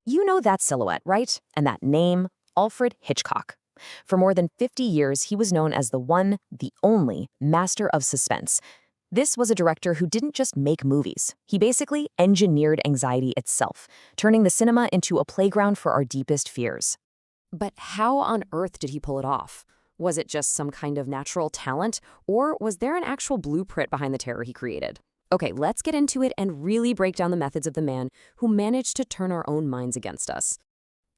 You know that silhouette, right? And that name, Alfred Hitchcock. For more than 50 years, he was known as the one, the only, master of suspense. This was a director who didn't just make movies. He basically engineered anxiety itself, turning the cinema into a playground for our deepest fears. But how on earth did he pull it off? Was it just some kind of natural talent, or was there an actual blueprint behind the terror he created? Okay, let's get into it and really break down the methods of the man who managed to turn our own minds against us.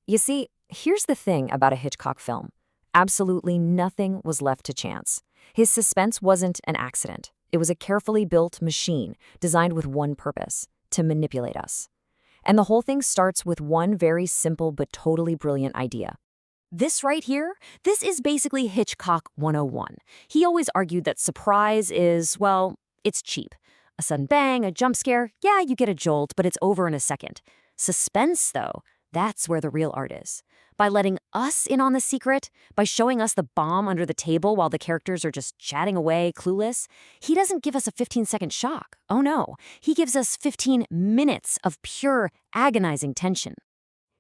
You see, here's the thing about a Hitchcock film. Absolutely nothing was left to chance. His suspense wasn't an accident. It was a carefully built machine designed with one purpose: to manipulate us. And the whole thing starts with one very simple but totally brilliant idea. This right here, this is basically Hitchcock 101. He always argued that surprise is, well, it's cheap. A sudden bang, a jump scare, yeah, you get a jolt, but it's over in a second. Suspense, though, that's where the real art is. By letting us in on the secret, by showing us the bomb under the table while the characters are just chatting away, clueless, he doesn't give us a 15-second shock. Oh no, he gives us 15 minutes of pure, agonizing tension.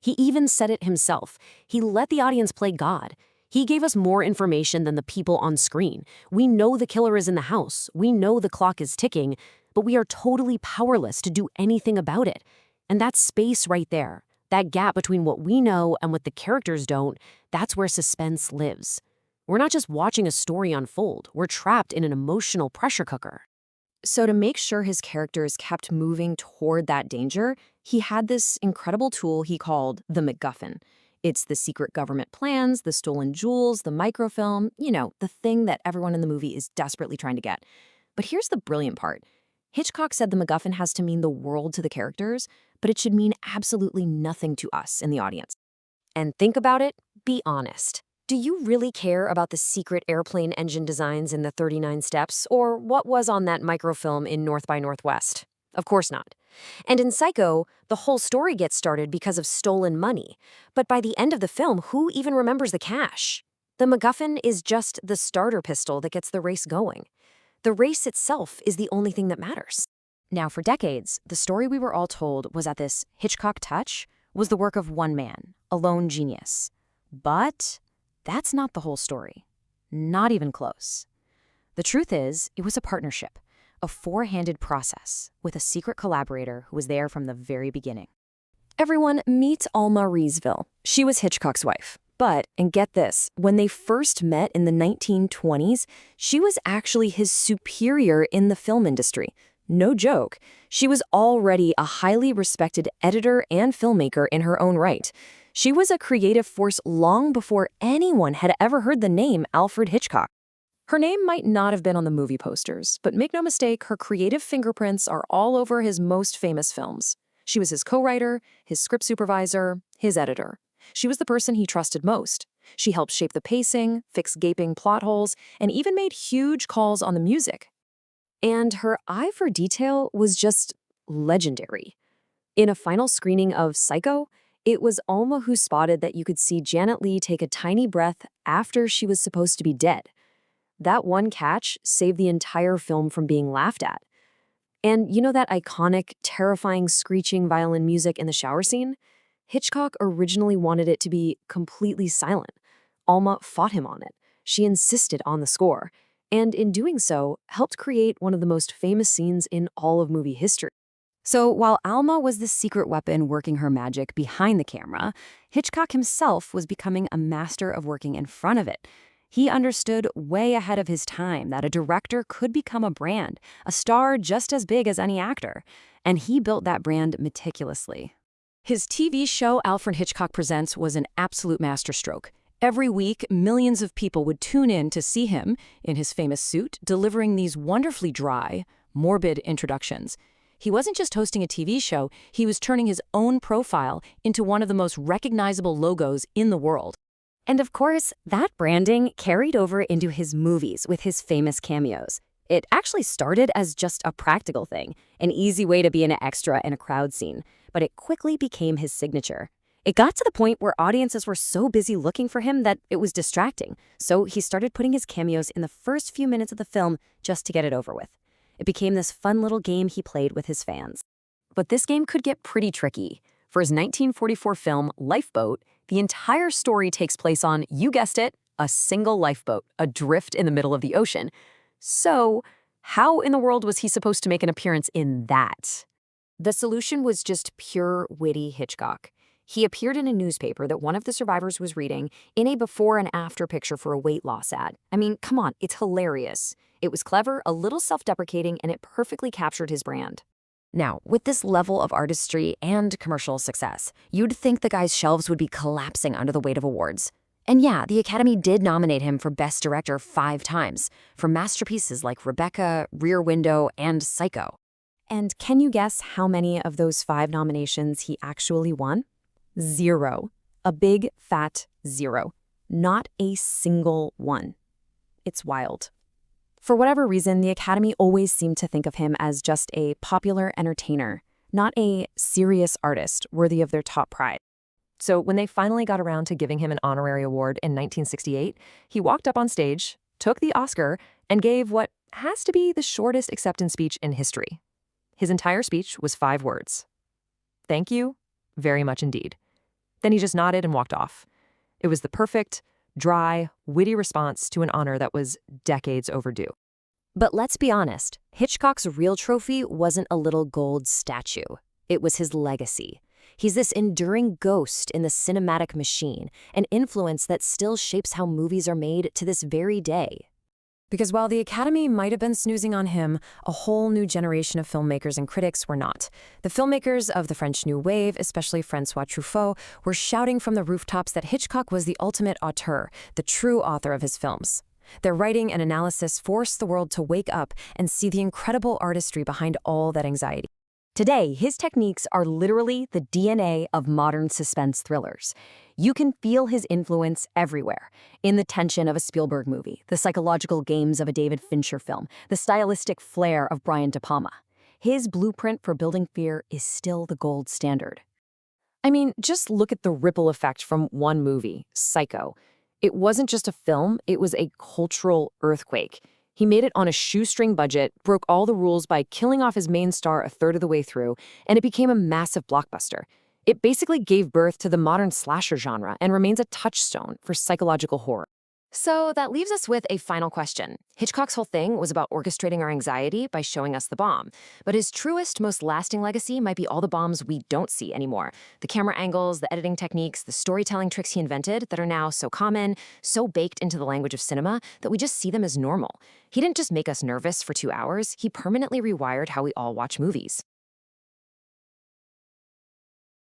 He even said it himself. He let the audience play God. He gave us more information than the people on screen. We know the killer is in the house. We know the clock is ticking, but we are totally powerless to do anything about it. And that space right there, that gap between what we know and what the characters don't, that's where suspense lives. We're not just watching a story unfold. We're trapped in an emotional pressure cooker. So to make sure his characters kept moving toward that danger, he had this incredible tool he called the MacGuffin. It's the secret government plans, the stolen jewels, the microfilm, the thing that everyone in the movie is desperately trying to get. But here's the brilliant part. Hitchcock said the MacGuffin has to mean the world to the characters, but it should mean absolutely nothing to us in the audience. And think about it, be honest. Do you really care about the secret airplane engine designs in the 39 Steps, or what was on that microfilm in North by Northwest? Of course not. And in Psycho, the whole story gets started because of stolen money. But by the end of the film, who even remembers the cash? The MacGuffin is just the starter pistol that gets the race going. The race itself is the only thing that matters. Now, for decades, the story we were all told was that this Hitchcock Touch was the work of one man, a lone genius. But that's not the whole story. Not even close. The truth is, it was a partnership, a four-handed process with a secret collaborator who was there from the very beginning. Everyone, meet Alma Reville. She was Hitchcock's wife. But, and get this, when they first met in the 1920s, she was actually his superior in the film industry. No joke. She was already a highly respected editor and filmmaker in her own right. She was a creative force long before anyone had ever heard the name Alfred Hitchcock. Her name might not have been on the movie posters, but make no mistake, her creative fingerprints are all over his most famous films. She was his co-writer, his script supervisor, his editor. She was the person he trusted most. She helped shape the pacing, fix gaping plot holes, and even made huge calls on the music. And her eye for detail was just legendary. In a final screening of Psycho, it was Alma who spotted that you could see Janet Leigh take a tiny breath after she was supposed to be dead. That one catch saved the entire film from being laughed at. And you know that iconic, terrifying, screeching violin music in the shower scene? Hitchcock originally wanted it to be completely silent. Alma fought him on it. She insisted on the score, and in doing so, helped create one of the most famous scenes in all of movie history. So while Alma was the secret weapon working her magic behind the camera, Hitchcock himself was becoming a master of working in front of it. He understood way ahead of his time that a director could become a brand, a star just as big as any actor, and he built that brand meticulously. His TV show Alfred Hitchcock Presents was an absolute masterstroke. Every week, millions of people would tune in to see him, in his famous suit, delivering these wonderfully dry, morbid introductions. He wasn't just hosting a TV show, he was turning his own profile into one of the most recognizable logos in the world. And of course, that branding carried over into his movies with his famous cameos. It actually started as just a practical thing, an easy way to be an extra in a crowd scene, but it quickly became his signature. It got to the point where audiences were so busy looking for him that it was distracting, so he started putting his cameos in the first few minutes of the film just to get it over with. It became this fun little game he played with his fans. But this game could get pretty tricky. For his 1944 film Lifeboat, the entire story takes place on, you guessed it, a single lifeboat, adrift in the middle of the ocean. So, how in the world was he supposed to make an appearance in that? The solution was just pure witty Hitchcock. He appeared in a newspaper that one of the survivors was reading in a before and after picture for a weight loss ad. I mean, come on, it's hilarious. It was clever, a little self-deprecating, and it perfectly captured his brand. Now, with this level of artistry and commercial success, you'd think the guy's shelves would be collapsing under the weight of awards. And yeah, the Academy did nominate him for Best Director 5 times, for masterpieces like Rebecca, Rear Window, and Psycho. And can you guess how many of those 5 nominations he actually won? 0. A big, fat 0. Not a single one. It's wild. For whatever reason, the Academy always seemed to think of him as just a popular entertainer, not a serious artist worthy of their top pride. So when they finally got around to giving him an honorary award in 1968, he walked up on stage, took the Oscar, and gave what has to be the shortest acceptance speech in history. His entire speech was 5 words. Thank you, very much indeed. Then he just nodded and walked off. It was the perfect, dry, witty response to an honor that was decades overdue. But let's be honest, Hitchcock's real trophy wasn't a little gold statue. It was his legacy. He's this enduring ghost in the cinematic machine, an influence that still shapes how movies are made to this very day. Because while the Academy might have been snoozing on him, a whole new generation of filmmakers and critics were not. The filmmakers of the French New Wave, especially François Truffaut, were shouting from the rooftops that Hitchcock was the ultimate auteur, the true author of his films. Their writing and analysis forced the world to wake up and see the incredible artistry behind all that anxiety. Today, his techniques are literally the DNA of modern suspense thrillers. You can feel his influence everywhere, in the tension of a Spielberg movie, the psychological games of a David Fincher film, the stylistic flair of Brian De Palma. His blueprint for building fear is still the gold standard. I mean, just look at the ripple effect from one movie, Psycho. It wasn't just a film, it was a cultural earthquake. He made it on a shoestring budget, broke all the rules by killing off his main star a third of the way through, and it became a massive blockbuster. It basically gave birth to the modern slasher genre and remains a touchstone for psychological horror. So that leaves us with a final question. Hitchcock's whole thing was about orchestrating our anxiety by showing us the bomb. But his truest, most lasting legacy might be all the bombs we don't see anymore. The camera angles, the editing techniques, the storytelling tricks he invented that are now so common, so baked into the language of cinema that we just see them as normal. He didn't just make us nervous for 2 hours, he permanently rewired how we all watch movies.